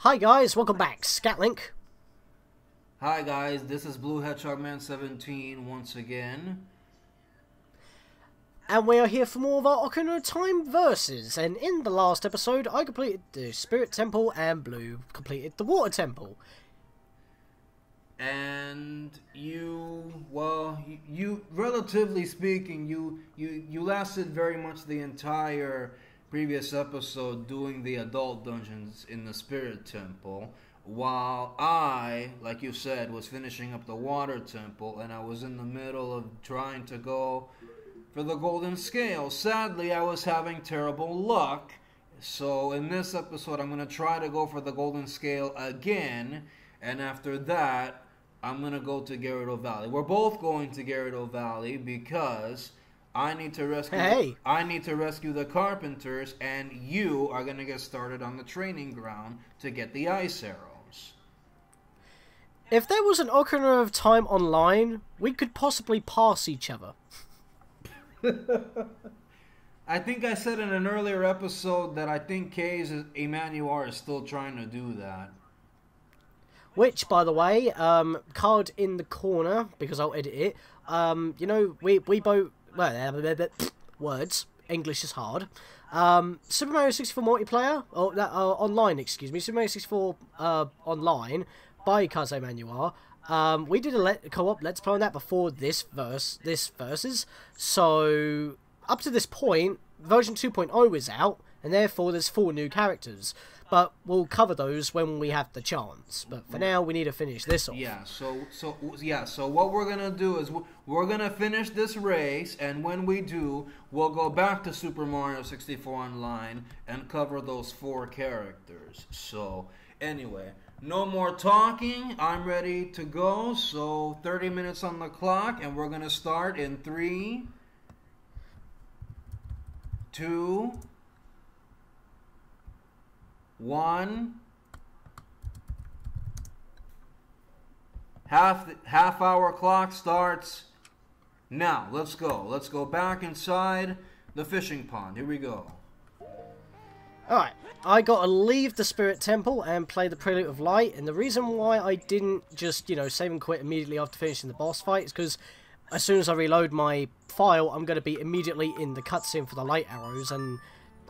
Hi guys, welcome back, Scatlink. Hi guys, this is B.HedgehogMan17 once again. And we are here for more of our Ocarina of Time verses. And in the last episode, I completed the Spirit Temple and Blue completed the Water Temple. And you relatively speaking, you lasted very much the entire previous episode doing the adult dungeons in the Spirit Temple, while I, like you said, was finishing up the Water Temple, and I was in the middle of trying to go for the Golden Scale. Sadly, I was having terrible luck, so in this episode I'm going to try to go for the Golden Scale again, and after that I'm going to go to Gerudo Valley. We're both going to Gerudo Valley because I need to rescue the carpenters, and you are going to get started on the training ground to get the ice arrows. If there was an Ocarina of Time online, we could possibly pass each other. I think I said in an earlier episode that I think K's Emmanuel is still trying to do that. Which, by the way, card in the corner, because I'll edit it, you know, we both, well, words, English is hard. Super Mario 64 multiplayer, or online, excuse me, Super Mario 64 online, by Kaze Manuar. We did a co-op Let's Play on that before this versus, so up to this point, version 2.0 is out, and therefore there's 4 new characters. But we'll cover those when we have the chance. But for now, we need to finish this off. Yeah. So what we're gonna do is we're gonna finish this race, and when we do, we'll go back to Super Mario 64 Online and cover those 4 characters. So anyway, no more talking. I'm ready to go. So 30 minutes on the clock, and we're gonna start in 3, 2, 1. Half hour clock starts now. Let's go. Let's go back inside the fishing pond. Here we go. Alright, I gotta leave the Spirit Temple and play the Prelude of Light, and the reason why I didn't just, you know, save and quit immediately after finishing the boss fight is because as soon as I reload my file, I'm gonna be immediately in the cutscene for the light arrows, and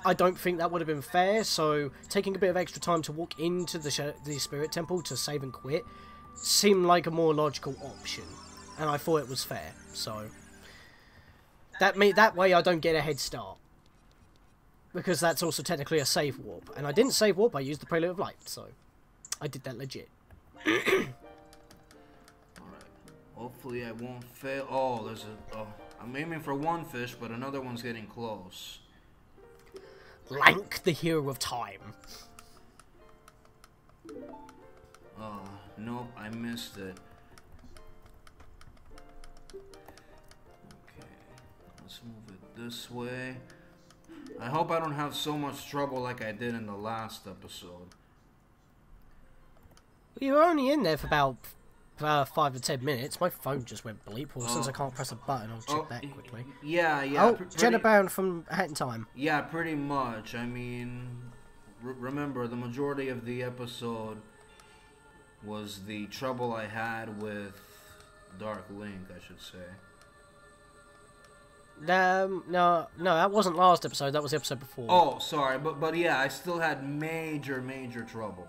I don't think that would have been fair, so taking a bit of extra time to walk into the Spirit Temple to save and quit seemed like a more logical option, and I thought it was fair, so that way I don't get a head start, because that's also technically a save warp, and I didn't save warp, I used the Prelude of Light, so I did that legit. Alright, hopefully I won't fail. Oh, I'm aiming for one fish, but another one's getting close. Lank, the hero of time. Oh, nope, I missed it. Okay, let's move it this way. I hope I don't have so much trouble like I did in the last episode. You were only in there for about 5 to 10 minutes. My phone just went bleep. Well, since I can't press a button, I'll check that quickly. Yeah. Oh, Jenna Bound from Hat in Time. Yeah, pretty much. I mean, remember, the majority of the episode was the trouble I had with Dark Link, I should say. No, that wasn't last episode. That was the episode before. Oh, sorry, but yeah, I still had major trouble.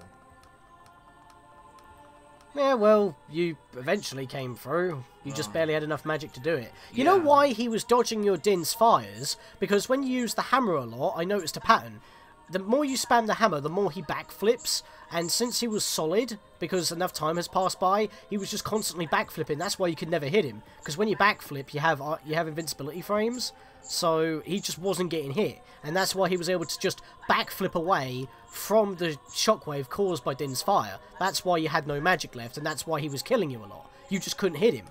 Yeah, well, you eventually came through. You just barely had enough magic to do it. You know why he was dodging your Din's fires? Because when you use the hammer a lot, I noticed a pattern. The more you spam the hammer, the more he backflips. And since he was solid, because enough time has passed by, he was just constantly backflipping. That's why you could never hit him. Because when you backflip, you have invincibility frames. So he just wasn't getting hit. And that's why he was able to just backflip away from the shockwave caused by Din's fire. That's why you had no magic left, and that's why he was killing you a lot. You just couldn't hit him.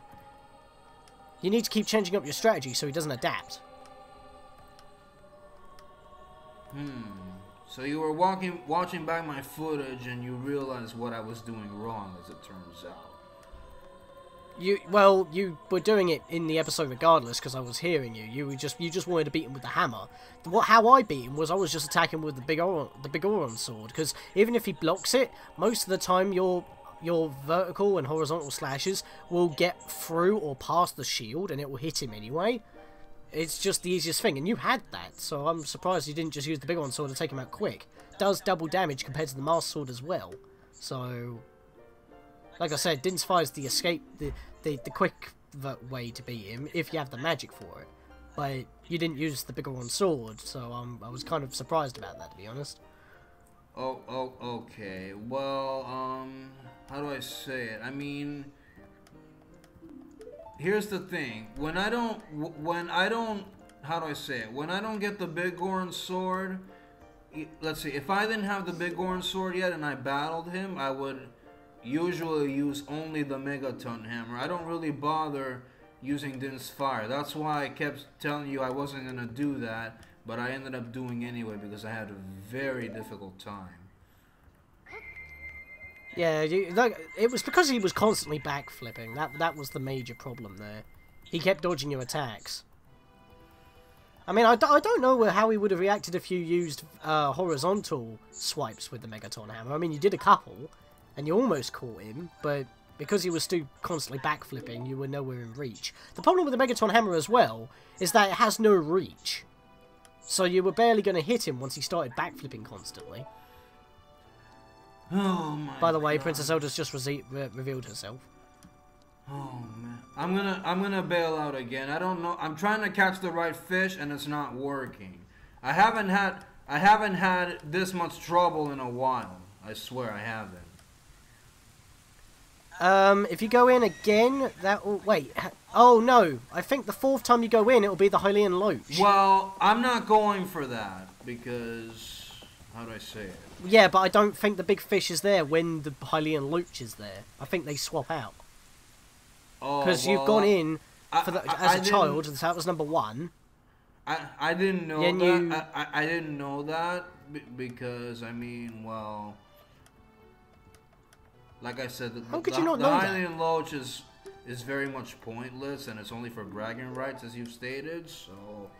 You need to keep changing up your strategy so he doesn't adapt. So you were watching back my footage and you realized what I was doing wrong, as it turns out. You were doing it in the episode regardless because I was hearing you. You just wanted to beat him with the hammer. How I beat him was I was just attacking with the big Oron sword, because even if he blocks it, most of the time your vertical and horizontal slashes will get through or past the shield and it will hit him anyway. It's just the easiest thing, and you had that, so I'm surprised you didn't just use the big Oron sword to take him out quick. It does double damage compared to the Master Sword as well, so like I said, Din's Fire is the escape, the quick way to beat him if you have the magic for it. But you didn't use the bigger one sword, so I was kind of surprised about that, to be honest. Okay. Well, how do I say it? I mean, here's the thing. When I don't, how do I say it? When I don't get the big Oron sword, let's see, if I didn't have the big Oron sword yet and I battled him, I would usually use only the Megaton Hammer. I don't really bother using Din's Fire. That's why I kept telling you I wasn't going to do that, but I ended up doing anyway because I had a very difficult time. Yeah, it was because he was constantly backflipping. That was the major problem there. He kept dodging your attacks. I mean, I don't know how he would have reacted if you used horizontal swipes with the Megaton Hammer. I mean, you did a couple, and you almost caught him, but because he was still constantly backflipping, you were nowhere in reach. The problem with the Megaton Hammer as well is that it has no reach. So you were barely going to hit him once he started backflipping constantly. Oh my By the way, God. Princess Zelda's just revealed herself. Oh man, I'm gonna bail out again. I don't know. I'm trying to catch the right fish and it's not working. I haven't had this much trouble in a while. I swear I haven't. If you go in again, that will... Wait. Oh, no. I think the fourth time you go in, it'll be the Hylian Loach. Well, I'm not going for that, because... How do I say it? Yeah, but I don't think the big fish is there when the Hylian Loach is there. I think they swap out. Oh, because well, you've gone in as a child, so that was number one. I didn't know that. I didn't know that, because, I mean, well... Like I said, the Hylian Loach is very much pointless, and it's only for bragging rights, as you've stated, so...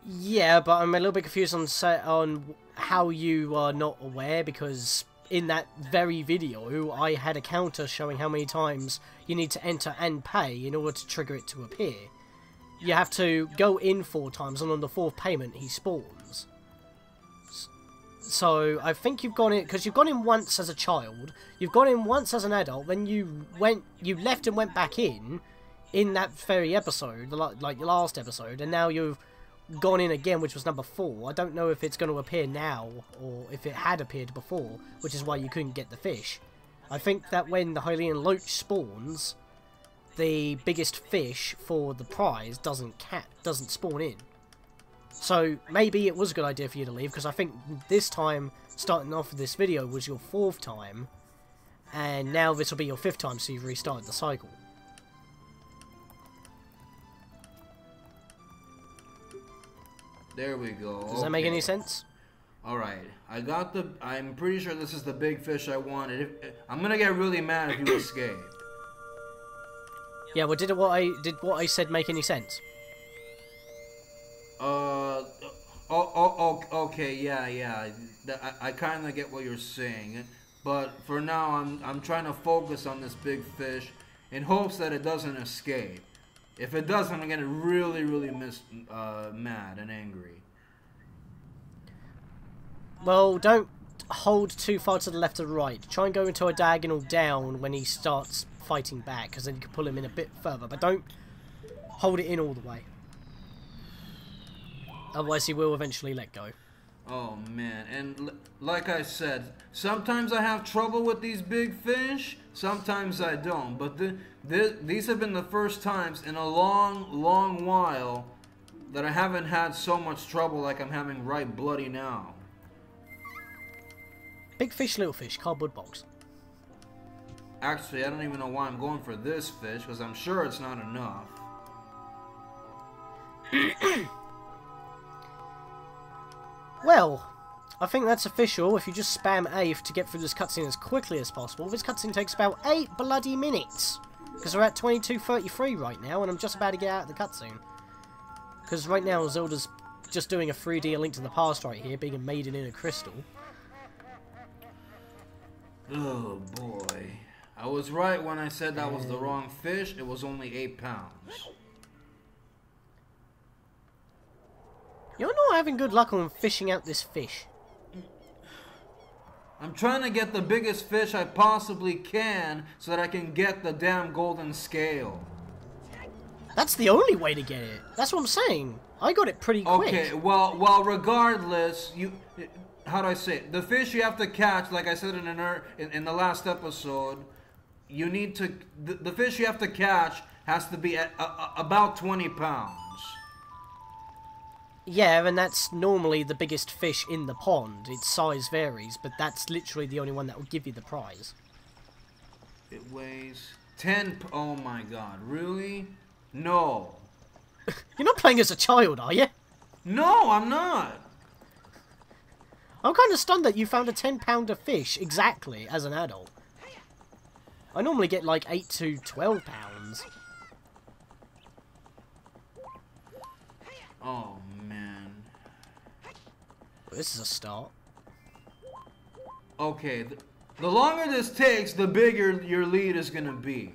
Yeah, but I'm a little bit confused on how you are not aware, because in that very video, I had a counter showing how many times you need to enter and pay in order to trigger it to appear. You have to go in 4 times, and on the 4th payment, he spawns. So, I think you've gone in, because you've gone in once as a child, you've gone in once as an adult, then you left and went back in that very episode, like your last episode, and now you've gone in again, which was number 4. I don't know if it's going to appear now, or if it had appeared before, which is why you couldn't get the fish. I think that when the Hylian Loach spawns, the biggest fish for the prize doesn't spawn in. So, maybe it was a good idea for you to leave, because I think this time, starting off with this video, was your 4th time, and now this will be your 5th time, so you've restarted the cycle. There we go. Does that make any sense? Alright, I'm pretty sure this is the big fish I wanted. I'm gonna get really mad if you escape. Yeah, well, did what I said make any sense? Okay, yeah. I kind of get what you're saying, but for now, I'm trying to focus on this big fish in hopes that it doesn't escape. If it does, I'm gonna get really, really mad and angry. Well, don't hold too far to the left or right. Try and go into a diagonal down when he starts fighting back, because then you can pull him in a bit further, but don't hold it in all the way. Otherwise he will eventually let go. Oh man, and like I said, sometimes I have trouble with these big fish, sometimes I don't, but these have been the first times in a long while that I haven't had so much trouble like I'm having right bloody now. Big fish, little fish, cardboard box. Actually, I don't even know why I'm going for this fish, because I'm sure it's not enough. Well, I think that's official if you just spam A to get through this cutscene as quickly as possible. This cutscene takes about 8 bloody minutes. Because we're at 22:33 right now, and I'm just about to get out of the cutscene. Because right now, Zelda's just doing a 3D A Link to the Past right here, being a maiden in a crystal. Oh boy. I was right when I said that was the wrong fish. It was only 8 pounds. You're not having good luck on fishing out this fish. I'm trying to get the biggest fish I possibly can so that I can get the damn golden scale. That's the only way to get it. That's what I'm saying. I got it pretty quick. Okay, well, regardless, how do I say it? The fish you have to catch, like I said in the last episode, you need to... The fish you have to catch has to be at about 20 pounds. Yeah, and that's normally the biggest fish in the pond. Its size varies, but that's literally the only one that will give you the prize. It weighs 10... Oh my god, really? No. You're not playing as a child, are you? No, I'm not. I'm kind of stunned that you found a 10-pounder fish exactly as an adult. I normally get like 8 to 12 pounds. Oh, man. This is a start. Okay, the longer this takes, the bigger your lead is going to be.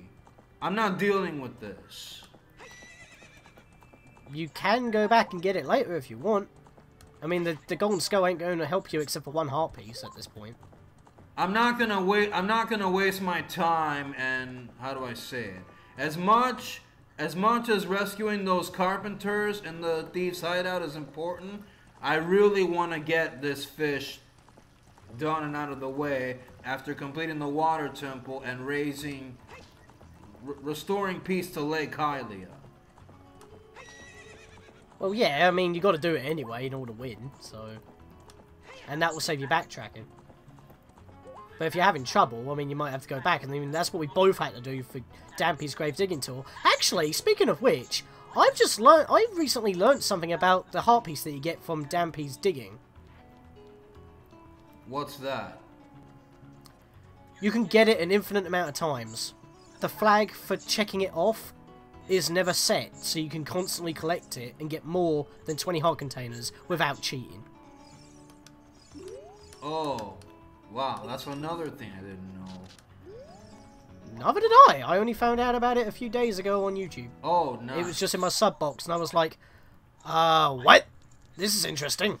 I'm not dealing with this. You can go back and get it later if you want. I mean, the golden skull ain't going to help you except for one heart piece at this point. I'm not gonna waste my time. And how do I say it? As much as rescuing those carpenters in the thieves' hideout is important, I really want to get this fish done and out of the way after completing the water temple and restoring peace to Lake Hylia. Well, yeah, I mean, you got to do it anyway in order to win, so... And that will save you backtracking. But if you're having trouble, I mean, you might have to go back, and I mean, that's what we both had to do for Dampy's Grave Digging Tour. Actually, speaking of which, I've recently learnt something about the heart piece that you get from Dampy's Digging. What's that? You can get it an infinite amount of times. The flag for checking it off is never set, so you can constantly collect it and get more than 20 heart containers without cheating. Oh, wow, that's another thing I didn't know. Neither did I. I only found out about it a few days ago on YouTube. Oh, nice. It was just in my sub box, and I was like, what? This is interesting.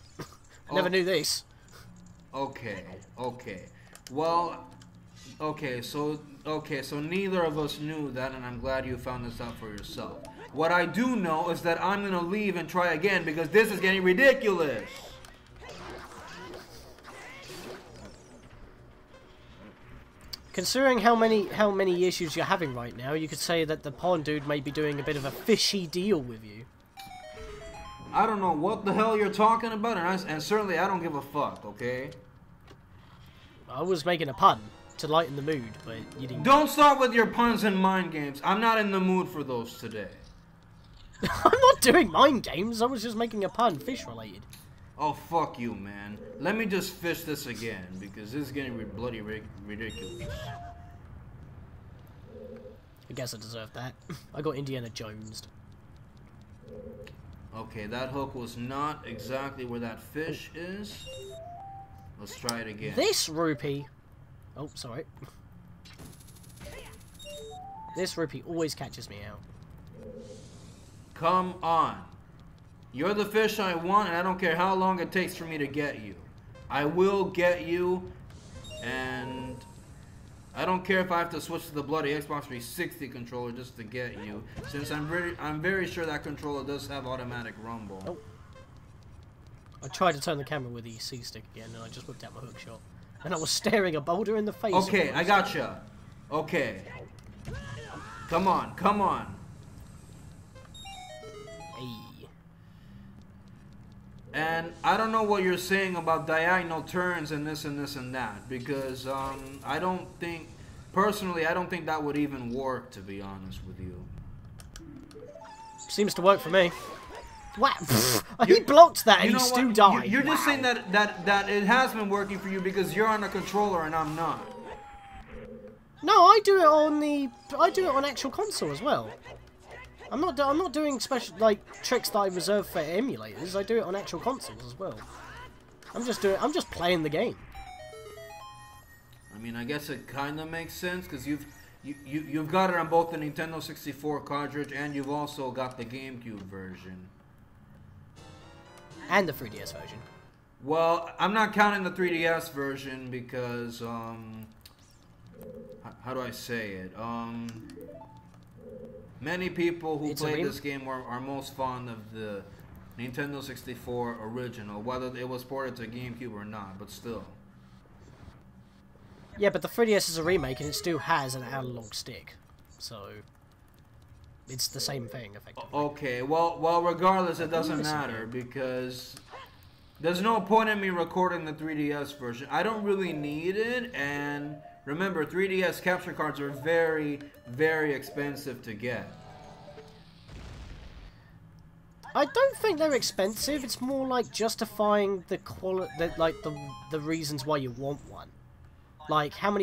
Never knew this. Okay. Well, so neither of us knew that, and I'm glad you found this out for yourself. What I do know is that I'm gonna leave and try again because this is getting ridiculous. Considering how many issues you're having right now, you could say that the pond dude may be doing a bit of a fishy deal with you. I don't know what the hell you're talking about, and certainly I don't give a fuck, okay? I was making a pun to lighten the mood, but you didn't. Don't start with your puns and mind games. I'm not in the mood for those today. I'm not doing mind games, I was just making a pun, fish related. Oh, fuck you, man. Let me just fish this again, because this is getting bloody ridiculous. I guess I deserve that. I got Indiana Jones'd. Okay, that hook was not exactly where that fish is. Let's try it again. This rupee... Oh, sorry. This rupee always catches me out. Come on. You're the fish I want, and I don't care how long it takes for me to get you. I will get you, and I don't care if I have to switch to the bloody Xbox 360 controller just to get you, since I'm very sure that controller does have automatic rumble. Oh. I tried to turn the camera with the C stick again, and I just whipped out my hookshot. And I was staring a boulder in the face. Okay, I gotcha. Okay. Come on. Hey. And I don't know what you're saying about diagonal turns and this and that, because personally, I don't think that would even work, to be honest with you. Seems to work for me. What? He blocked that and You he know still what? died. You're just Wow. saying that it has been working for you because you're on a controller and I'm not. No, I do it on actual console as well. I'm not doing special tricks that I reserve for emulators. I do it on actual consoles as well. I'm just playing the game. I mean, I guess it kind of makes sense because you've got it on both the Nintendo 64 cartridge and you've also got the GameCube version. And the 3DS version. Well, I'm not counting the 3DS version because how do I say it? Many people who played this game are most fond of the Nintendo 64 original, whether it was ported to GameCube or not, but still. Yeah, but the 3DS is a remake and it still has an analog stick, so it's the same thing, effectively. Okay, well, regardless, it doesn't matter because there's no point in me recording the 3DS version. I don't really need it, and remember, 3DS capture cards are very, very expensive to get. I don't think they're expensive. It's more like justifying the the reasons why you want one. Like how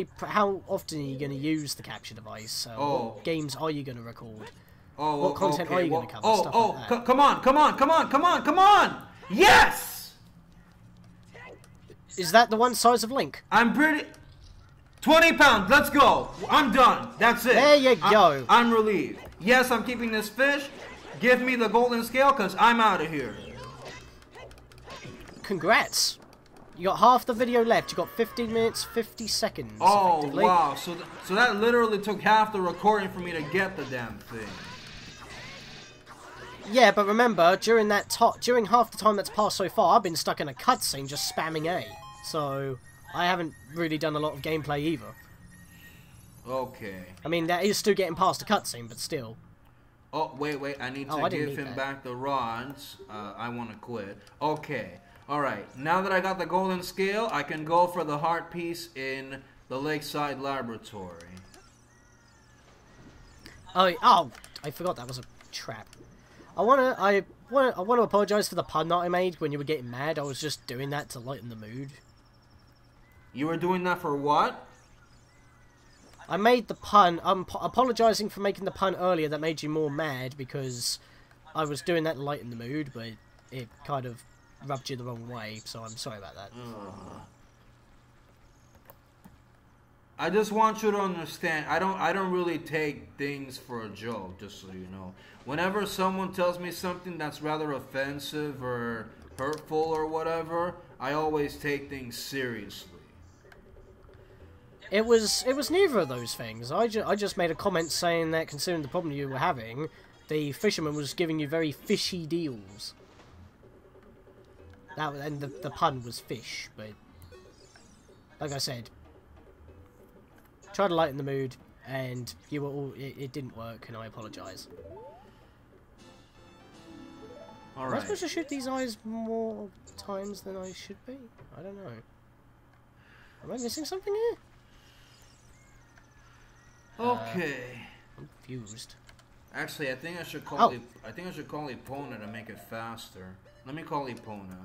often are you going to use the capture device? What games are you going to record? What content are you going to cover? Stuff like that. Come on! Yes! Is that the one size of Link? I'm pretty. 20 pounds. Let's go. I'm done. That's it. There you go. I'm relieved. Yes, I'm keeping this fish. Give me the golden scale because I'm out of here. Congrats. You got half the video left. You got 15 minutes, 50 seconds. Oh, wow. So that literally took half the recording for me to get the damn thing. Yeah, but remember, during half the time that's passed so far, I've been stuck in a cutscene just spamming A. So I haven't really done a lot of gameplay either. Okay. I mean, that is still getting past the cutscene, but still. Oh, wait. I need to give him back the rods. I want to quit. Okay. Alright. Now that I got the golden scale, I can go for the heart piece in the Lakeside Laboratory. Oh, I forgot that was a trap. I want to apologize for the pun that I made when you were getting mad. I was just doing that to lighten the mood. You were doing that for what? I made the pun. I'm apologizing for making the pun earlier that made you more mad because I was doing that to lighten the mood, but it kind of rubbed you the wrong way, so I'm sorry about that. I just want you to understand, I don't really take things for a joke, just so you know. Whenever someone tells me something that's rather offensive or hurtful or whatever, I always take things seriously. It was neither of those things. I just made a comment saying that considering the problem you were having, the fisherman was giving you very fishy deals. And the pun was fish, but like I said, try to lighten the mood, and you were all it didn't work, and I apologise. All right. Am I supposed to shoot these eyes more times than I should be? I don't know. Am I missing something here? Okay. I'm confused. Actually, I think I should call Epona to make it faster. Let me call Epona.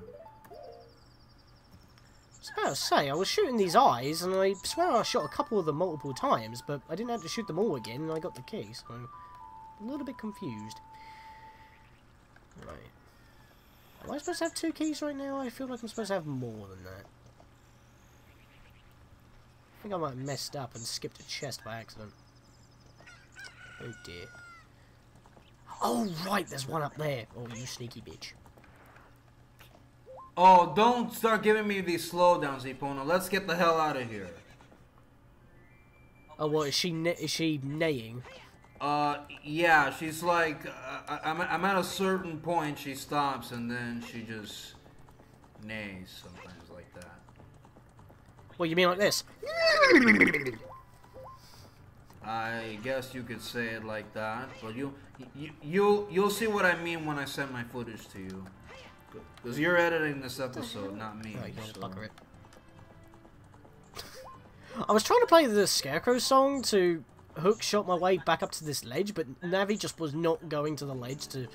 I was about to say, I was shooting these eyes, and I swear I shot a couple of them multiple times, but I didn't have to shoot them all again, and I got the key, so I'm a little bit confused. Right. Am I supposed to have 2 keys right now? I feel like I'm supposed to have more than that. I think I might have messed up and skipped a chest by accident. Oh dear. Oh right, there's one up there. Oh, you sneaky bitch. Oh, don't start giving me these slowdowns, Epona. Let's get the hell out of here. Oh, what, is she neighing? Yeah, she's like, I'm at a certain point, she stops, and then she just neighs sometimes like that. Well, you mean like this? I guess you could say it like that, but you'll see what I mean when I send my footage to you. Because you're editing this episode, not me. Oh, you don't fucker it. I was trying to play the Scarecrow song to hookshot my way back up to this ledge, but Navi just was not going to the ledge to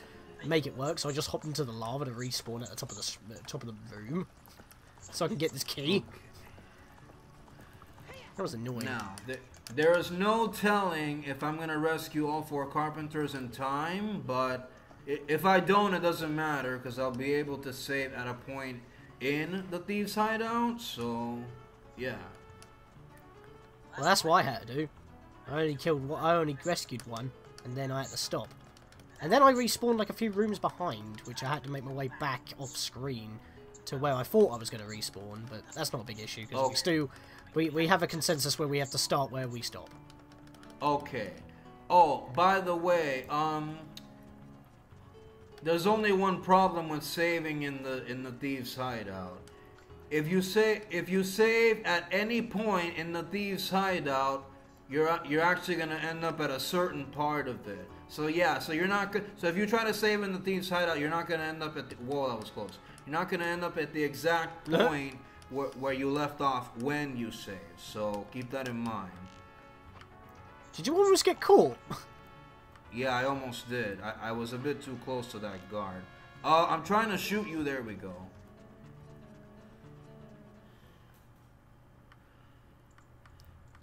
make it work, so I just hopped into the lava to respawn at the top of the room, so I can get this key. That was annoying. Now, there is no telling if I'm gonna rescue all 4 carpenters in time, but if I don't, it doesn't matter, because I'll be able to save at a point in the thieves' hideout, so, yeah. Well, that's what I had to do. I only rescued one, and then I had to stop. And then I respawned like a few rooms behind, which I had to make my way back off screen to where I thought I was going to respawn, but that's not a big issue, because we have a consensus where we have to start where we stop. Okay. Oh, by the way, there's only one problem with saving in the thieves' hideout. If you save at any point in the thieves' hideout, you're actually gonna end up at a certain part of it. So yeah, so you're not so if you try to save in the thieves' hideout, you're not gonna end up at the, whoa, that was close. You're not gonna end up at the exact point where you left off when you save. So keep that in mind. Did you almost get caught? Yeah, I almost did. I was a bit too close to that guard. I'm trying to shoot you. There we go.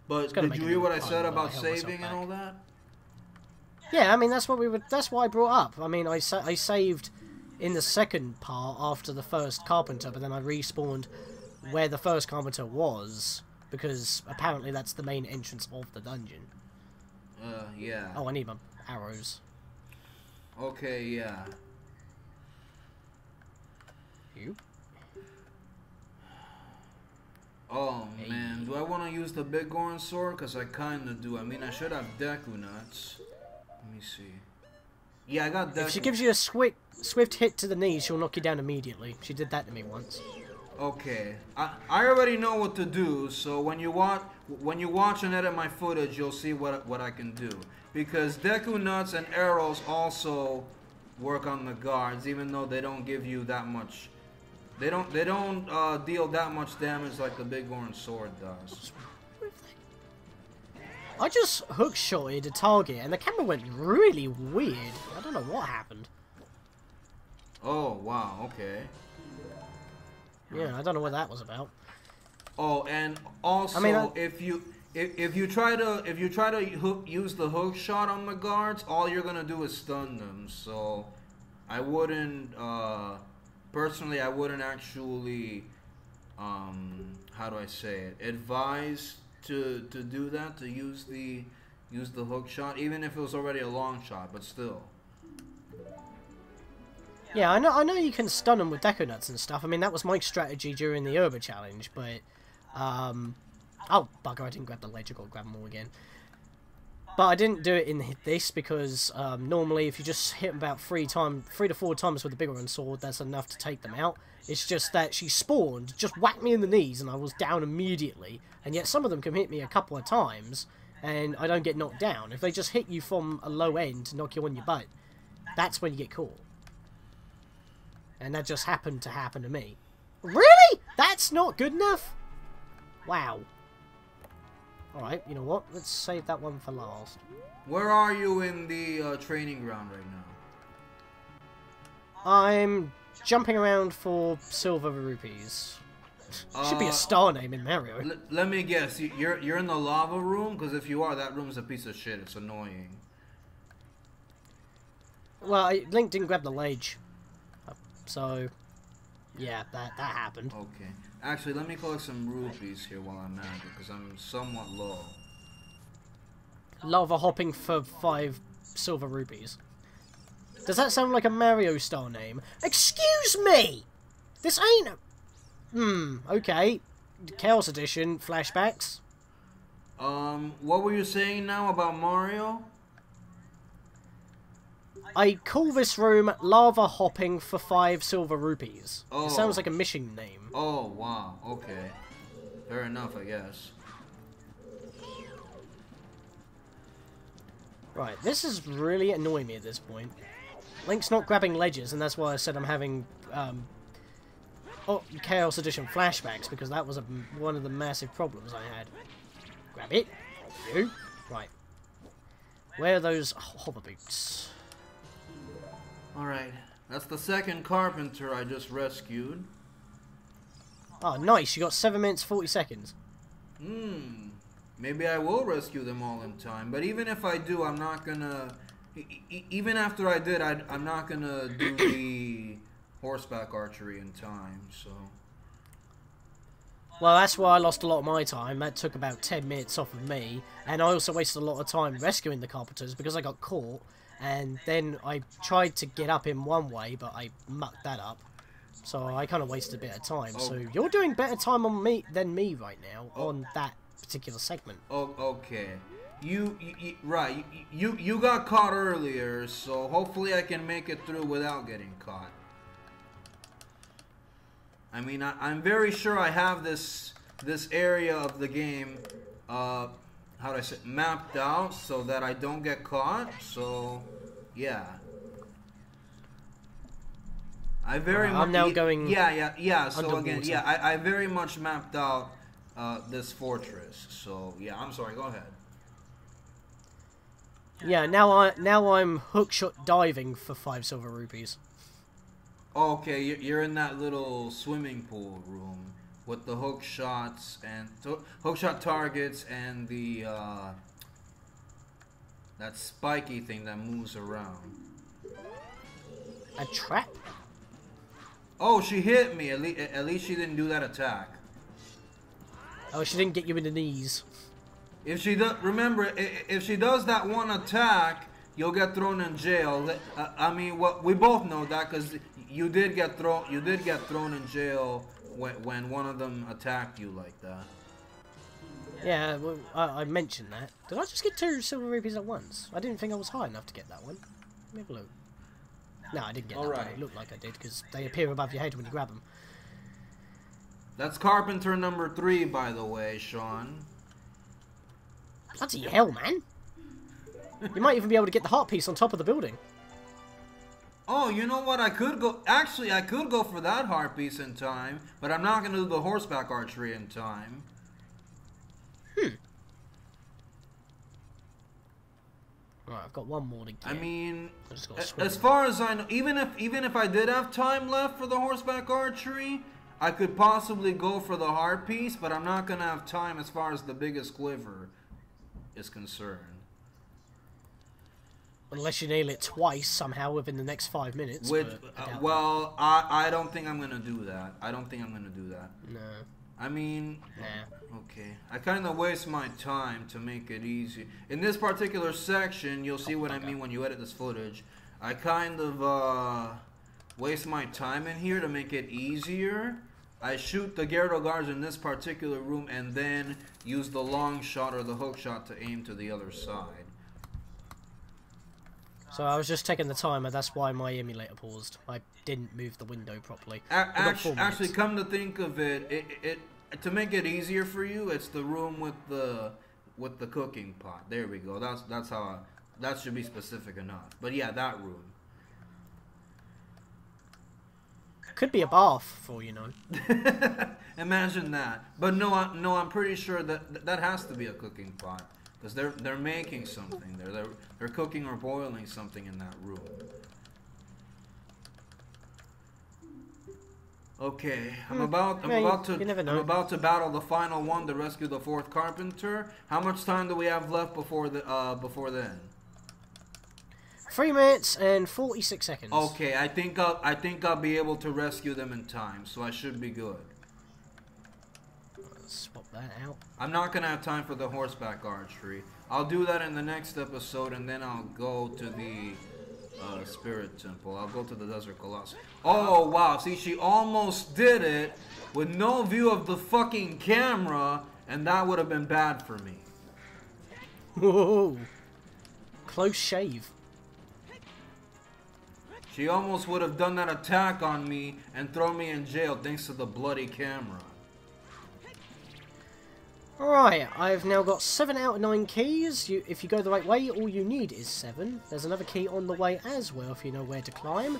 But did you hear what I said about saving and all that? Yeah, I mean that's what I brought up. I mean I saved in the second part after the first carpenter, but then I respawned where the first carpenter was because apparently that's the main entrance of the dungeon. Yeah. Oh, I need my arrows. Okay, yeah. You? Oh man, do I want to use the big orange sword? Because I kind of do. I mean, I should have Deku Nuts. Let me see. Yeah, I got Deku. If she gives you a swift hit to the knees, she'll knock you down immediately. She did that to me once. Okay, I already know what to do. So when you watch and edit my footage, you'll see what I can do. Because Deku Nuts and arrows also work on the guards, even though they don't give you that much. They don't deal that much damage like the big orange sword does. I just hookshotted a target and the camera went really weird. I don't know what happened. Oh wow, okay. Yeah, I don't know what that was about. Oh, and also, I mean, if you try to use the hook shot on the guards, all you're gonna do is stun them. So I wouldn't. Personally, I wouldn't actually, how do I say it, advise to do that, to use the hook shot, even if it was already a long shot, but still. Yeah, I know you can stun them with Deku Nuts and stuff. I mean, that was my strategy during the Herba challenge, but, oh, bugger, I didn't grab the ledge, I gotta grab them all again. But I didn't do it in this because normally if you just hit them about 3 to 4 times with the bigger one sword, that's enough to take them out. It's just that she spawned, just whacked me in the knees, and I was down immediately. And yet some of them can hit me a couple of times, and I don't get knocked down. If they just hit you from a low end to knock you on your butt, that's when you get caught. And that just happened to happen to me. Really? That's not good enough? Wow. Alright, you know what? Let's save that one for last. Where are you in the training ground right now? I'm jumping around for silver rupees. Should be a star name in Mario. Let me guess. You're in the lava room? Because if you are, that room's a piece of shit. It's annoying. Well, Link didn't grab the ledge. So, yeah, that happened. Okay. Actually, let me collect some rupees here while I'm at it, because I'm somewhat low. Lava hopping for 5 silver rupees. Does that sound like a Mario style name? Excuse me! This ain't a... okay. Chaos Edition flashbacks. What were you saying now about Mario? I call this room Lava Hopping for 5 silver rupees. Oh. It sounds like a mission name. Oh, wow. Okay. Fair enough, I guess. Right, this is really annoying me at this point. Link's not grabbing ledges, and that's why I said I'm having Chaos Edition flashbacks, because that was one of the massive problems I had. Grab it. You. Right. Where are those hover boots? Alright, that's the second carpenter I just rescued. Oh, nice. You got 7 minutes, 40 seconds. Maybe I will rescue them all in time. But even if I do, I'm not gonna... Even after I did, I'm not gonna do the horseback archery in time, so... Well, that's why I lost a lot of my time. That took about 10 minutes off of me. And I also wasted a lot of time rescuing the carpenters because I got caught. And then I tried to get up in one way, but I mucked that up. So I kind of wasted a bit of time. So you're doing better time on me than me right now on that particular segment. Oh, okay. You got caught earlier, so hopefully I can make it through without getting caught. I mean, I'm very sure I have this area of the game, how do I say, mapped out so that I don't get caught. So, yeah. I'm now going. Yeah. So again, yeah, I very much mapped out this fortress. So yeah, I'm sorry. Go ahead. Yeah, now I'm hookshot diving for 5 silver rupees. Okay, you're in that little swimming pool room with the hook shots and hookshot targets and the that spiky thing that moves around. A trap? Oh, she hit me. At least she didn't do that attack. Oh, she didn't get you in the knees. If she does, remember, if she does that one attack, you'll get thrown in jail. I mean, we both know that because you did get thrown. You did get thrown in jail when one of them attacked you like that. Yeah, well, I mentioned that. Did I just get 2 silver rupees at once? I didn't think I was high enough to get that one. Let me have a look. No, I didn't get that one. It looked like I did because they appear above your head when you grab them. That's carpenter number 3, by the way, Sean. Bloody hell, man! You might even be able to get the heart piece on top of the building. Oh, you know what? I could go. Actually, I could go for that heart piece in time, but I'm not going to do the horseback archery in time. Right, I've got one more to get. I mean, as far as I know, even if I did have time left for the horseback archery, I could possibly go for the heart piece, but I'm not going to have time as far as the biggest quiver is concerned. Unless you nail it twice somehow within the next 5 minutes. Which, well, I don't think I'm going to do that. I don't think I'm going to do that. No. I mean, nah. Okay. I kind of waste my time to make it easy. In this particular section, you'll see what I mean when you edit this footage. I kind of waste my time in here to make it easier. I shoot the Gerudo guards in this particular room and then use the long shot or the hook shot to aim to the other side. So I was just taking the timer, that's why my emulator paused. I didn't move the window properly. Actually, come to think of it, to make it easier for you, it's the room with the cooking pot. There we go. That's how that should be specific enough. But yeah, that room. Could be a bath for you know. Imagine that. But no, I'm pretty sure that has to be a cooking pot. Because they're making something there. They're cooking or boiling something in that room. Okay, I'm about to battle the final one to rescue the 4th carpenter. How much time do we have left before then? 3 minutes and 46 seconds. Okay, I think I'll be able to rescue them in time, so I should be good. Swap that out. I'm not gonna have time for the horseback archery. I'll do that in the next episode, and then I'll go to the Spirit Temple. I'll go to the Desert Colossus. Oh wow! See, she almost did it with no view of the fucking camera, and that would have been bad for me. Whoa! Close shave. She almost would have done that attack on me and thrown me in jail thanks to the bloody camera. Alright, I've now got 7 out of 9 keys. If you go the right way, all you need is 7. There's another key on the way as well if you know where to climb.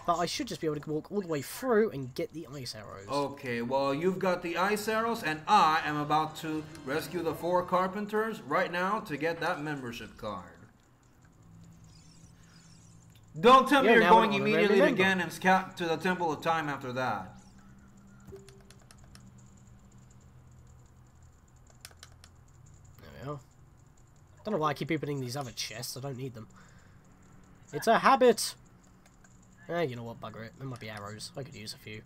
But I should just be able to walk all the way through and get the ice arrows. Okay, well, you've got the ice arrows, and I am about to rescue the 4 carpenters right now to get that membership card. Don't tell me you're now going I immediately remember. again and scout to the Temple of Time after that. There we are. Don't know why I keep opening these other chests. I don't need them. It's a habit. You know what? Bugger it. There might be arrows. I could use a few.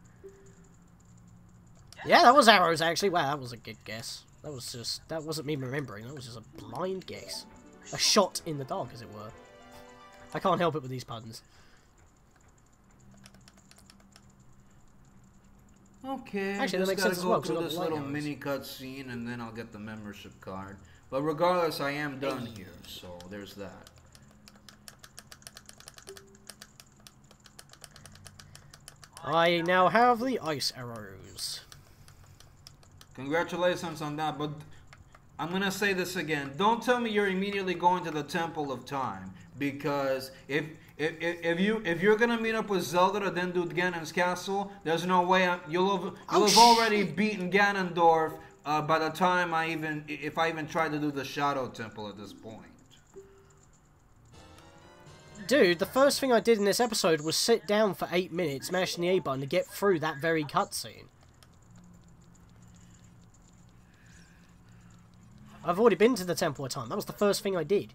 Yeah, that was arrows, actually. Wow, that was a good guess. That wasn't me remembering. That was just a blind guess. A shot in the dark, as it were. I can't help it with these puns. Okay, actually, that makes gotta sense as go well, 'cause through I've got this blind little arrows. mini cutscene, and then I'll get the membership card. But regardless, I am done here, so there's that. I now have the ice arrows. Congratulations on that, but I'm gonna say this again. Don't tell me you're immediately going to the Temple of Time, because if you're gonna meet up with Zelda to then do Ganon's castle, there's no way you'll have already beaten Ganondorf by the time if I even try to do the Shadow Temple at this point. Dude, the first thing I did in this episode was sit down for 8 minutes, mashing the A button to get through that very cutscene. I've already been to the Temple of Time. That was the first thing I did.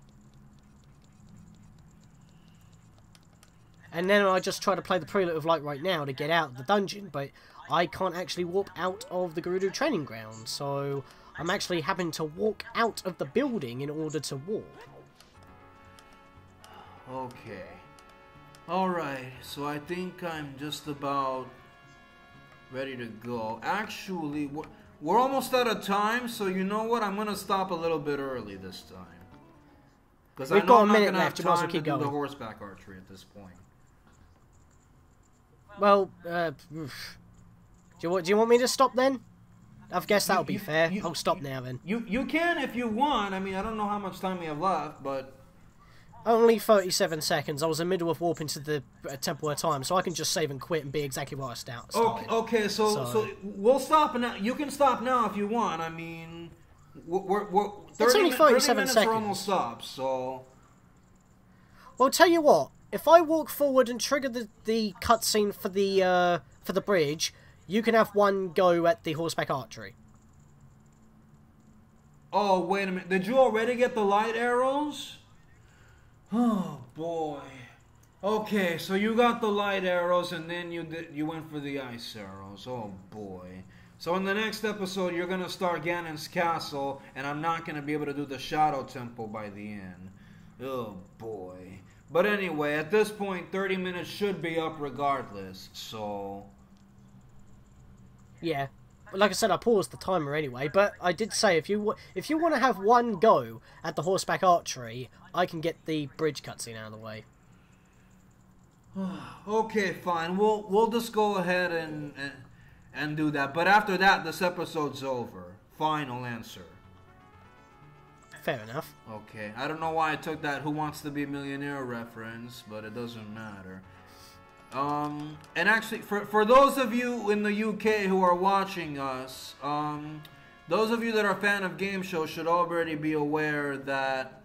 And then I just try to play the Prelude of Light right now to get out of the dungeon, but I can't actually walk out of the Gerudo training ground, so I'm actually having to walk out of the building in order to walk. Okay. Alright, so I think I'm just about ready to go. Actually, we're almost out of time, so you know what? I'm going to stop a little bit early this time. Because I know I'm not going to have time to do the horseback archery at this point. Well, do you want me to stop then? I guess that'll be fair. I'll stop now then. You can if you want. I mean, I don't know how much time we have left, but... Only 37 seconds. I was in the middle of warping to the Temple of Time, so I can just save and quit and be exactly where I started. Okay, so we'll stop now. You can stop now if you want. I mean, it's only 37 seconds. We're almost up, so... Well, tell you what. If I walk forward and trigger the cutscene for the bridge, you can have one go at the horseback archery. Oh, wait a minute. Did you already get the light arrows? Oh boy. Okay, so you got the light arrows and then you went for the ice arrows. Oh boy. So in the next episode you're gonna start Ganon's castle, and I'm not gonna be able to do the Shadow Temple by the end. Oh boy. But anyway, at this point 30 minutes should be up regardless. So yeah. Like I said, I paused the timer anyway, but I did say if you want to have one go at the horseback archery, I can get the bridge cutscene out of the way. Okay, fine. We'll just go ahead and do that. But after that, this episode's over. Final answer. Fair enough. Okay. I don't know why I took that Who Wants to Be a Millionaire reference, but it doesn't matter. And actually, for those of you in the UK who are watching us, those of you that are a fan of game shows should already be aware that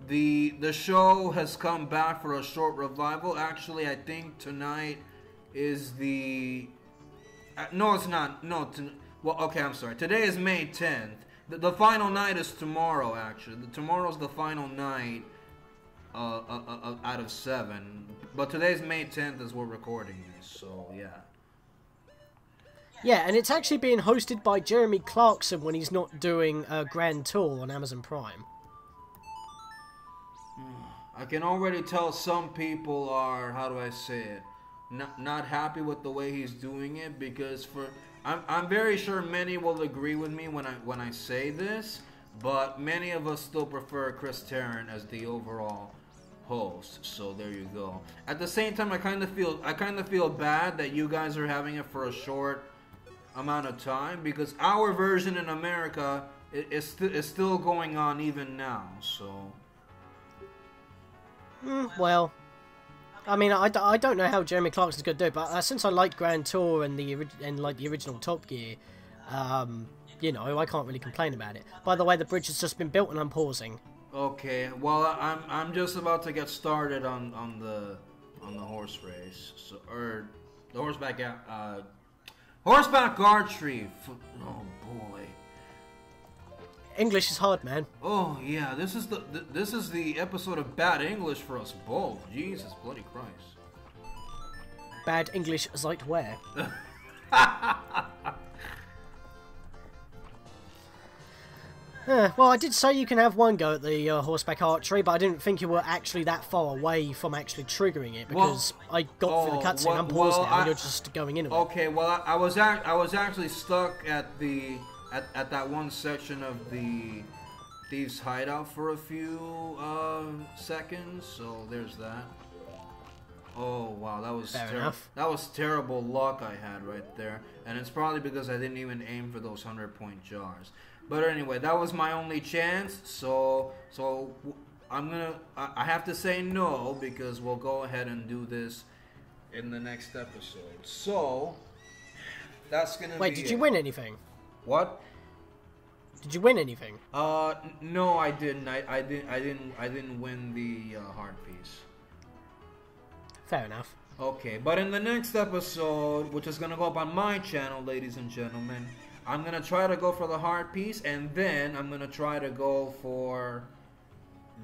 the show has come back for a short revival. Actually, I think tonight is the... no, it's not. No, well, okay, I'm sorry. Today is May 10th. The final night is tomorrow, actually. Tomorrow's the final night out of 7. But today's May 10th as we're recording this, so yeah. Yeah, and it's actually being hosted by Jeremy Clarkson when he's not doing a Grand Tour on Amazon Prime. I can already tell some people are, how do I say it, not happy with the way he's doing it, because I'm very sure many will agree with me when I say this, but many of us still prefer Chris Tarrant as the overall host. So there you go. At the same time, I kind of feel bad that you guys are having it for a short amount of time, because our version in America is still going on even now. So well, I mean, I don't know how Jeremy Clarkson's going to do it, but since I like Grand Tour and the original Top Gear, you know, I can't really complain about it. By the way, the bridge has just been built and I'm pausing. Okay, well I'm just about to get started on the horse race, so or the horseback archery. Oh boy. English is hard, man. Oh yeah, this is the episode of bad English for us both. Jesus bloody Christ. Bad English site where? Well, I did say you can have one go at the horseback archery, but I didn't think you were actually that far away from actually triggering it, because I got through the cutscene. I'm paused now, and you're just going into it. Okay, well, I was actually stuck at that one section of the thieves' hideout for a few seconds, so there's that. Oh wow, that was that was terrible luck I had right there, and it's probably because I didn't even aim for those 100-point jars. But anyway, that was my only chance, so I have to say no, because we'll go ahead and do this in the next episode. So that's gonna Wait, did you win anything? What? Did you win anything? No, I didn't. I didn't win the heart piece. Fair enough. Okay, but in the next episode, which is gonna go up on my channel, ladies and gentlemen, I'm gonna try to go for the heart piece, and then I'm gonna try to go for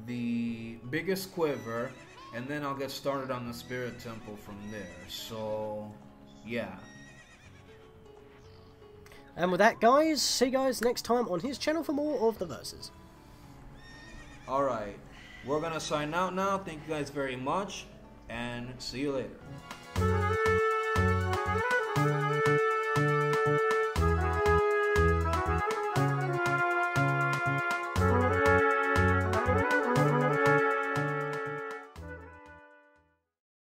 the biggest quiver, and then I'll get started on the spirit temple from there. So, yeah. And with that, guys, see you guys next time on his channel for more of the verses. Alright, we're gonna sign out now. Thank you guys very much, and see you later.